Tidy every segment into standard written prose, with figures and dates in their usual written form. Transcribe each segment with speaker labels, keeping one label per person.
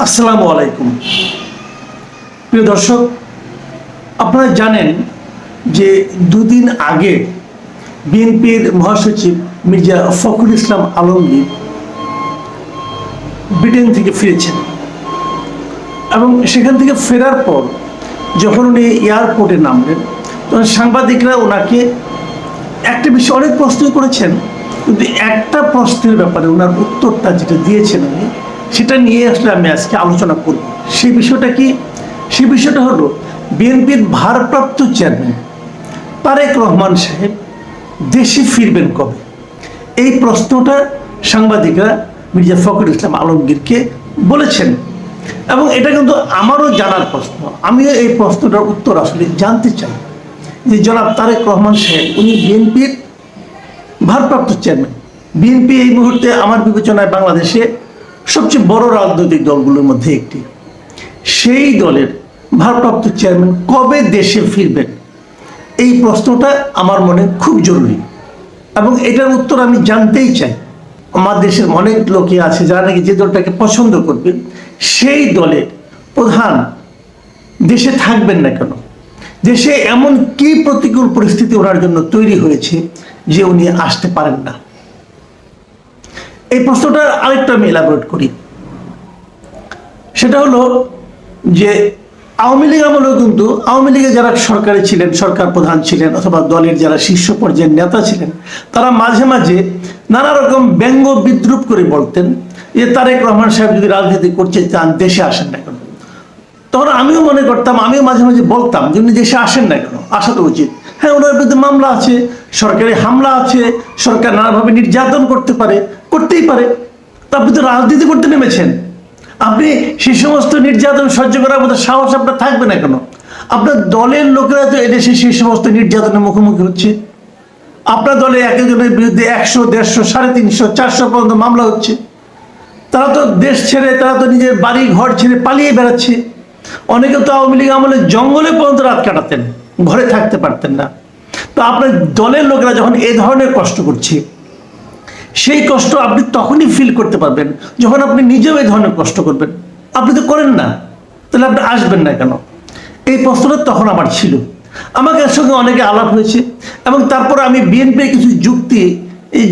Speaker 1: আসসালামু আলাইকুম। প্রিয় দর্শক, আপনারা জানেন যে দুদিন আগে বিএনপির মহাসচিব মির্জা ফখরুল ইসলাম আলমগীর ব্রিটেন থেকে ফিরেছেন এবং সেখান থেকে ফেরার পর যখন উনি এয়ারপোর্টে নামলেন তখন সাংবাদিকরা ওনাকে একটা বিষয়ে অনেক প্রশ্ন করেছেন, কিন্তু একটা প্রশ্নের ব্যাপারে ওনার উত্তরটা যেটা দিয়েছেন উনি, সেটা নিয়ে আসলে আমি আজকে আলোচনা করব। সেই বিষয়টা কি? সেই বিষয়টা হলো বিএনপির ভারপ্রাপ্ত চেয়ারম্যান তারেক রহমান সাহেব দেশে ফিরবেন কবে। এই প্রশ্নটা সাংবাদিকরা মির্জা ফখরুল ইসলাম আলমগীরকে বলেছেন এবং এটা কিন্তু আমারও জানার প্রশ্ন। আমিও এই প্রশ্নটার উত্তর আসলে জানতে চাই যে জনাব তারেক রহমান সাহেব উনি বিএনপির ভারপ্রাপ্ত চেয়ারম্যান। বিএনপি এই মুহূর্তে আমার বিবেচনায় বাংলাদেশে সবচেয়ে বড় রাজনৈতিক দলগুলোর মধ্যে একটি। সেই দলের ভারপ্রাপ্ত চেয়ারম্যান কবে দেশে ফিরবেন, এই প্রশ্নটা আমার মনে খুব জরুরি এবং এটার উত্তর আমি জানতেই চাই। আমার দেশের অনেক লোকই আছে যারা নাকি যে দলটাকে পছন্দ করবে সেই দলের প্রধান দেশে থাকবেন না কেন, দেশে এমন কি প্রতিকূল পরিস্থিতি ওনার জন্য তৈরি হয়েছে যে উনি আসতে পারেন না। এই প্রশ্নটা আরেকটু আমি এলাবোরেট করি। সেটা হলো যে আওয়ামী লীগ আমলেও কিন্তু আওয়ামী লীগে যারা সরকারে ছিলেন, সরকার প্রধান ছিলেন অথবা দলের যারা শীর্ষ পর্যায়ের নেতা ছিলেন, তারা মাঝে মাঝে নানা রকম ব্যঙ্গ বিদ্রুপ করে বলতেন যে তারেক রহমান সাহেব যদি রাজনীতি করতে চান দেশে আসেন না কেন। তখন আমিও মনে করতাম, আমিও মাঝে মাঝে বলতাম যে উনি দেশে আসেন না কেন, আসা তো উচিত। হ্যাঁ, ওনার বিরুদ্ধে মামলা আছে, সরকারি হামলা আছে, সরকার নানাভাবে নির্যাতন করতে পারে, করতেই পারে। তা আপনি তো রাজনীতি করতে নেমেছেন, আপনি সেই সমস্ত নির্যাতন সহ্য করার মতো সাহস আপনার থাকবে না কেন? আপনার দলের লোকেরা তো এদেশে সেই সমস্ত নির্যাতনের মুখোমুখি হচ্ছে। আপনার দলে এক একজনের বিরুদ্ধে 100, 150, 350, 400 পর্যন্ত মামলা হচ্ছে। তারা তো দেশ ছেড়ে, তারা তো নিজের বাড়ি ঘর ছেড়ে পালিয়ে বেড়াচ্ছে। অনেকে তো আওয়ামী লীগ আমলে জঙ্গলে পর্যন্ত রাত কাটাতেন, ঘরে থাকতে পারতেন না। তো আপনার দলের লোকেরা যখন এই ধরনের কষ্ট করছে, সেই কষ্ট আপনি তখনই ফিল করতে পারবেন যখন আপনি নিজেও এই ধরনের কষ্ট করবেন। আপনি তো করেন না, তাহলে আপনি আসবেন না কেন? এই প্রশ্নটা তখন আমার ছিল। আমাকে এর সঙ্গে অনেকে আলাপ হয়েছে এবং তারপরে আমি বিএনপির কিছু যুক্তি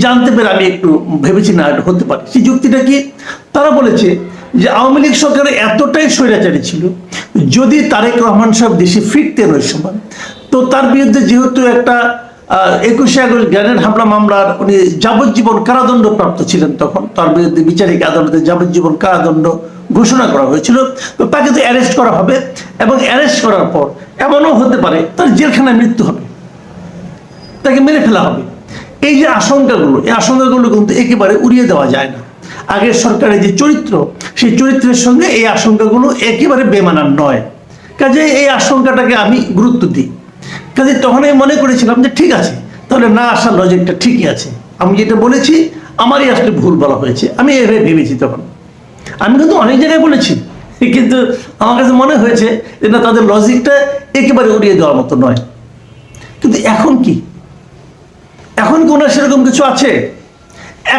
Speaker 1: জানতে পেরে আমি একটু ভেবেছি না হতে পারে। সেই যুক্তিটা কি? তারা বলেছে যে আওয়ামী লীগ সরকার এতটাই স্বৈরাচারী ছিল, যদি তারেক রহমান সাহেব দেশে ফিরতেন ওই সময়, তো তার বিরুদ্ধে যেহেতু একটা 21শে আগস্ট গ্রেনেড হামলা মামলার উনি যাবজ্জীবন কারাদণ্ড প্রাপ্ত ছিলেন, তখন তার বিরুদ্ধে বিচারিক আদালতে যাবজ্জীবন কারাদণ্ড ঘোষণা করা হয়েছিল। তো তাকে তো অ্যারেস্ট করা হবে এবং অ্যারেস্ট করার পর এমনও হতে পারে তার জেলখানায় মৃত্যু হবে, তাকে মেরে ফেলা হবে। এই যে আশঙ্কাগুলো, এই আশঙ্কাগুলো কিন্তু একেবারে উড়িয়ে দেওয়া যায় না। আগের সরকারের যে চরিত্র, সেই চরিত্রের সঙ্গে এই আশঙ্কাগুলো একেবারে বেমানান নয়। কাজে এই আশঙ্কাটাকে আমি গুরুত্ব দিই। কাজে তখন আমি মনে করেছিলাম যে ঠিক আছে, তাহলে না আসার লজিকটা ঠিকই আছে। আমি যেটা বলেছি আমারই আসলে ভুল বলা হয়েছে, আমি এভাবে ভেবেছি। তখন আমি কিন্তু অনেক জায়গায় বলেছি, কিন্তু আমার কাছে মনে হয়েছে যে না, তাদের লজিকটা একেবারে উড়িয়ে দেওয়ার মতো নয়। কিন্তু এখন কি, এখন কি ওনার সেরকম কিছু আছে?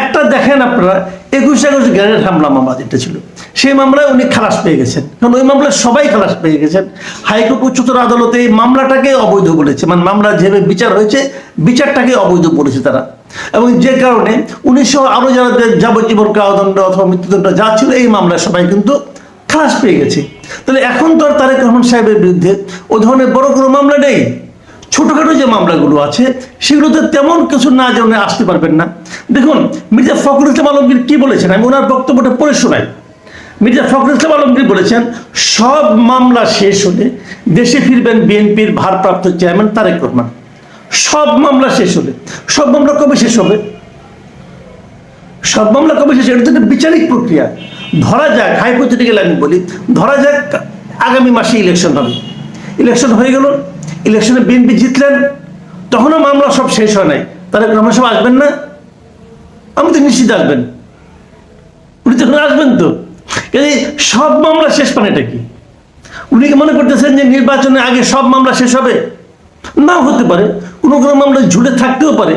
Speaker 1: একটা দেখেন আপনারা, 21শে আগস্ট গ্রেনেড হামলা মামলা যেটা ছিল, সেই মামলায় উনি খালাস পেয়ে গেছেন। কারণ ওই মামলায় সবাই খালাস পেয়ে গেছেন। হাইকোর্ট, উচ্চতর আদালতে এই মামলাটাকে অবৈধ বলেছে, মানে মামলা যেভাবে বিচার হয়েছে বিচারটাকে অবৈধ বলেছে তারা। এবং যে কারণে 1900 আরো যারা যাবজ্জীবন কারাদণ্ড অথবা মৃত্যুদণ্ড যা ছিল, এই মামলায় সবাই কিন্তু খালাস পেয়ে গেছে। তাহলে এখন তো আর তারেক রহমান সাহেবের বিরুদ্ধে ও ধরনের বড় কোনো মামলা নেই। ছোটখাটো যে মামলাগুলো আছে সেগুলোতে তেমন কিছু না জানলে আসতে পারবেন না। দেখুন মির্জা ফখরুল ইসলাম আলমগীর কি বলেছেন, আমি ওনার বক্তব্যটা পড়ে শোনাই। মির্জা ফখরুল ইসলাম আলমগীর বলেছেন, সব মামলা শেষ হলে দেশে ফিরবেন বিএনপির ভারপ্রাপ্ত চেয়ারম্যান তারেক রহমান। সব মামলা শেষ হলে, সব মামলা কবে শেষ হবে? সব মামলা কবে শেষ হবে? এটা তো একটা বিচারিক প্রক্রিয়া। ধরা যাক, হাইপোথেটিক্যাল আমি বলি, ধরা যাক আগামী মাসে ইলেকশন হবে, ইলেকশন হয়ে গেল, ইলেকশনে বিএনপি জিতলেন, তখনও মামলা সব শেষ হয় নাই, তারেক রহমান সাহেব আসবেন না? আমি তো নিশ্চিত আসবেন, উনি তখন আসবেন। তো সব মামলা শেষ মানে এটা কি? উনি কি মনে করতেছেন যে নির্বাচনের আগে সব মামলা শেষ হবে? নাও হতে পারে, কোনো কোনো মামলা ঝুলে থাকতেও পারে।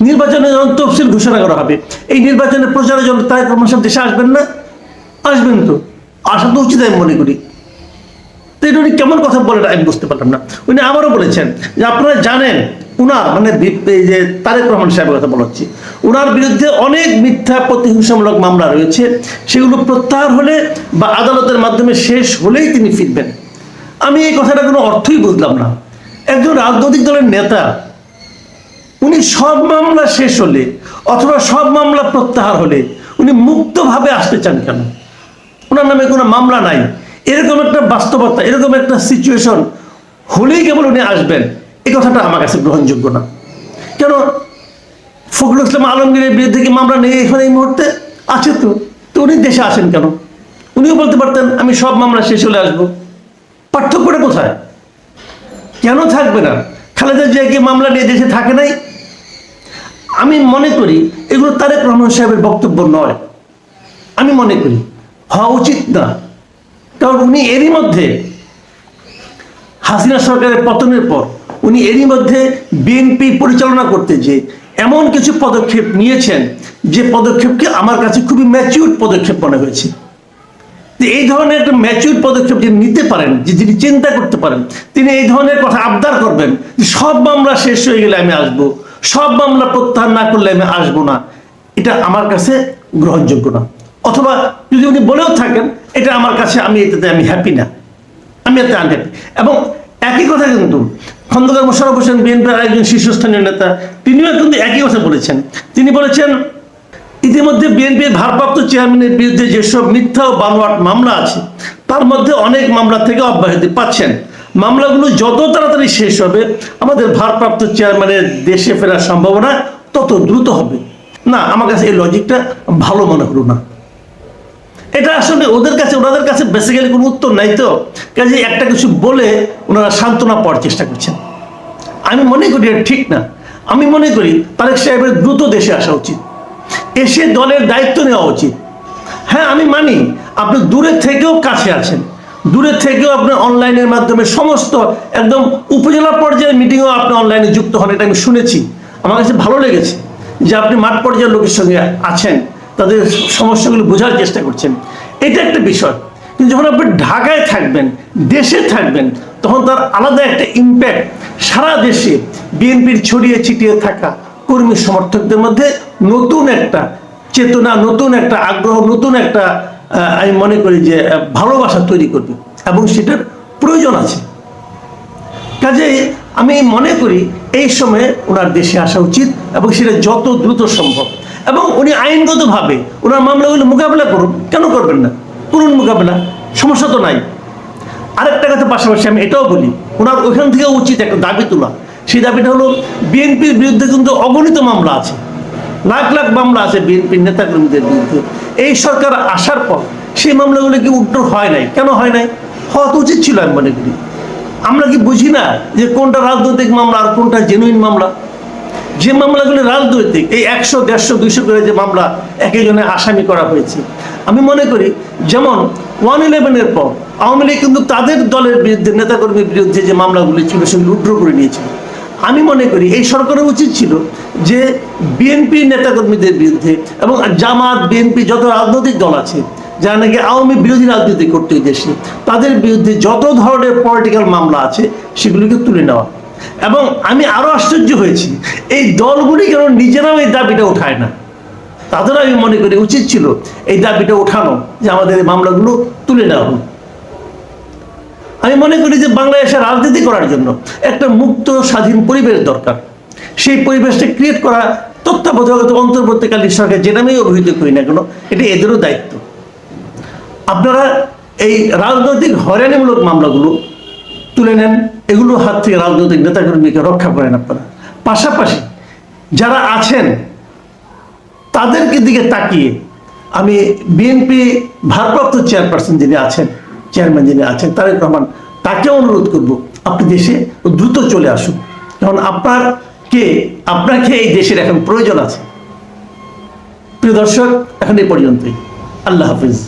Speaker 1: নির্বাচনে যখন তফসিল ঘোষণা করা হবে, এই নির্বাচনের প্রচারের জন্য তারেক রহমান সাহেব দেশে আসবেন না? আসবেন তো। আসা তো উচিত আমি মনে করি। তো এটা উনি কেমন কথা বলেন আমি বুঝতে পারলাম না। উনি আবারও বলেছেন যে আপনারা জানেন উনার মানে এই যে তারেক রহমান সাহেবের কথা বলা হচ্ছে, উনার বিরুদ্ধে অনেক মিথ্যা প্রতিহিংসামূলক মামলা রয়েছে, সেগুলো প্রত্যাহার হলে বা আদালতের মাধ্যমে শেষ হলেই তিনি ফিরবেন। আমি এই কথাটা কোনো অর্থই বুঝলাম না। একজন রাজনৈতিক দলের নেতা উনি সব মামলা শেষ হলে অথবা সব মামলা প্রত্যাহার হলে উনি মুক্তভাবে আসতে চান কেন? ওনার নামে কোনো মামলা নাই, এরকম একটা বাস্তবতা, এরকম একটা সিচুয়েশন হলেই কেবল উনি আসবেন, এই কথাটা আমার কাছে গ্রহণযোগ্য না। কেন ফখরুল ইসলাম আলমগীরের বিরুদ্ধে কি মামলা নেই এখানে এই মুহূর্তে? আছে তো, তো উনি দেশে আসেন কেন? উনিও বলতে পারতেন আমি সব মামলা শেষ হলে আসবো। পার্থক্যটা কোথায়? কেন থাকবে না? খালেদা জিয়া কি মামলা নিয়ে দেশে থাকে নাই? আমি মনে করি এগুলো তারেক রহমান সাহেবের বক্তব্য নয়, আমি মনে করি হওয়া উচিত না। কারণ উনি এরই মধ্যে হাসিনা সরকারের পতনের পর উনি এরই মধ্যে বিএনপি পরিচালনা করতে যে এমন কিছু পদক্ষেপ নিয়েছেন যে পদক্ষেপকে আমার কাছে খুবই ম্যাচিউর পদক্ষেপ মনে হয়েছে। এই ধরনের একটা ম্যাচিউর পদক্ষেপ যিনি নিতে পারেন, যে যিনি চিন্তা করতে পারেন, তিনি এই ধরনের কথা আবদার করবেন যে সব মামলা শেষ হয়ে গেলে আমি আসবো, সব মামলা প্রত্যাহার না করলে আমি আসবো না, এটা আমার কাছে গ্রহণযোগ্য না। অথবা যদি উনি বলেও থাকেন এটা আমার কাছে, এটাতে আমি হ্যাপি না, আমি এতে আনহ্যাপি। এবং একই কথা কিন্তু খন্দকার মোশাররফ হোসেন বিএনপির আরেকজন শীর্ষস্থানীয় নেতা, তিনিও কিন্তু একই কথা বলেছেন। তিনি বলেছেন ইতিমধ্যে বিএনপির ভারপ্রাপ্ত চেয়ারম্যানের বিরুদ্ধে যেসব মিথ্যা ও বানোয়াট মামলা আছে তার মধ্যে অনেক মামলা থেকে অব্যাহতি পাচ্ছেন। মামলাগুলো যত তাড়াতাড়ি শেষ হবে আমাদের ভারপ্রাপ্ত চেয়ারম্যানের দেশে ফেরার সম্ভাবনা তত দ্রুত হবে। না, আমার কাছে এই লজিকটা ভালো মনে হলো না। এটা আসলে ওনাদের কাছে বেসিক্যালি কোনো উত্তর নাই, তো কাজে একটা কিছু বলে ওনারা সান্ত্বনা পাওয়ার চেষ্টা করছেন। আমি মনে করি এটা ঠিক না। আমি মনে করি তারেক সাহেবের দ্রুত দেশে আসা উচিত, এসে দলের দায়িত্ব নেওয়া উচিত। হ্যাঁ, আমি মানি আপনি দূরে থেকেও কাছে আছেন, দূরে থেকেও আপনি অনলাইনের মাধ্যমে সমস্ত একদম উপজেলা পর্যায়ের মিটিংও আপনি অনলাইনে যুক্ত হন, এটা আমি শুনেছি। আমার কাছে ভালো লেগেছে যে আপনি মাঠ পর্যায়ের লোকের সঙ্গে আছেন, তাদের সমস্যাগুলো বোঝার চেষ্টা করছেন, এটা একটা বিষয়। কিন্তু যখন আপনি ঢাকায় থাকবেন, দেশে থাকবেন, তখন তার আলাদা একটা ইম্প্যাক্ট সারা দেশে বিএনপির ছড়িয়ে ছিটিয়ে থাকা কর্মী সমর্থকদের মধ্যে নতুন একটা চেতনা, নতুন একটা আগ্রহ, নতুন একটা আমি মনে করি যে ভালোবাসা তৈরি করবে, এবং সেটার প্রয়োজন আছে। কাজেই আমি মনে করি এই সময়ে ওনার দেশে আসা উচিত, এবং সেটা যত দ্রুত সম্ভব। এবং উনি আইনগতভাবে ওনার মামলাগুলো মোকাবেলা করুন, কেন করবেন না? করুন মোকাবেলা, সমস্যা তো নাই। আরেকটা কথা পাশাপাশি আমি এটাও বলি, ওনার ওইখান থেকে উচিত একটা দাবি তোলা। সেই দাবিটা হলো বিএনপির বিরুদ্ধে কিন্তু অগণিত মামলা আছে, লাখ লাখ মামলা আছে বিএনপির নেতাকর্মীদের বিরুদ্ধে। এই সরকার আসার পর সেই মামলাগুলো কি উত্তর হয় নাই? কেন হয় নাই? হওয়া তো উচিত ছিল আমি মনে করি। আমরা কি বুঝি না যে কোনটা রাজনৈতিক মামলা আর কোনটা জেনুইন মামলা? যে মামলাগুলো রাজনৈতিক, এই 100, 150, 200 করে যে মামলা একজনের আসামি করা হয়েছে, আমি মনে করি যেমন 111-এর পর আওয়ামী লীগ কিন্তু তাদের দলের বিরুদ্ধে, নেতাকর্মীর বিরুদ্ধে যে মামলাগুলি ছিল সেগুলো উইথড্র করে নিয়েছিল। আমি মনে করি এই সরকারের উচিত ছিল যে বিএনপি নেতাকর্মীদের বিরুদ্ধে এবং জামাত, বিএনপি যত রাজনৈতিক দল আছে যারা নাকি আওয়ামী বিরোধী রাজনীতি করতে দেশে, তাদের বিরুদ্ধে যত ধরনের পলিটিক্যাল মামলা আছে সেগুলিকে তুলে নেওয়া। এবং আমি আরো আশ্চর্য হয়েছি এই দলগুলি কেন নিজেরাও এই দাবিটা উঠায় না। তাদেরও আমি মনে করি উচিত ছিল এই দাবিটা ওঠানো, যে আমাদের এই মামলাগুলো তুলে নেওয়া হোক। আমি মনে করি যে বাংলাদেশে রাজনীতি করার জন্য একটা মুক্ত স্বাধীন পরিবেশ দরকার। সেই পরিবেশটা ক্রিয়েট করা তত্ত্বাবধায়ক অন্তর্বর্তীকালীন সরকার যে নামেই অভিহিত করি না কেন, এটা এদেরও দায়িত্ব। আপনারা এই রাজনৈতিক হয়রানিমূলক মামলাগুলো তুলে নেন, এগুলো হাত থেকে রাজনৈতিক নেতাকর্মীকে রক্ষা করেন আপনারা। পাশাপাশি যারা আছেন তাদেরকে দিকে তাকিয়ে আমি বিএনপি ভারপ্রাপ্ত চেয়ারপারসন যিনি আছেন, চেয়ারম্যান যিনি আছেন তারেক রহমান, তাকে অনুরোধ করব আপনি দেশে দ্রুত চলে আসুন। কারণ আপনাকে এই দেশের এখন প্রয়োজন আছে। প্রিয় দর্শক, এখন এই পর্যন্তই। আল্লাহ হাফিজ।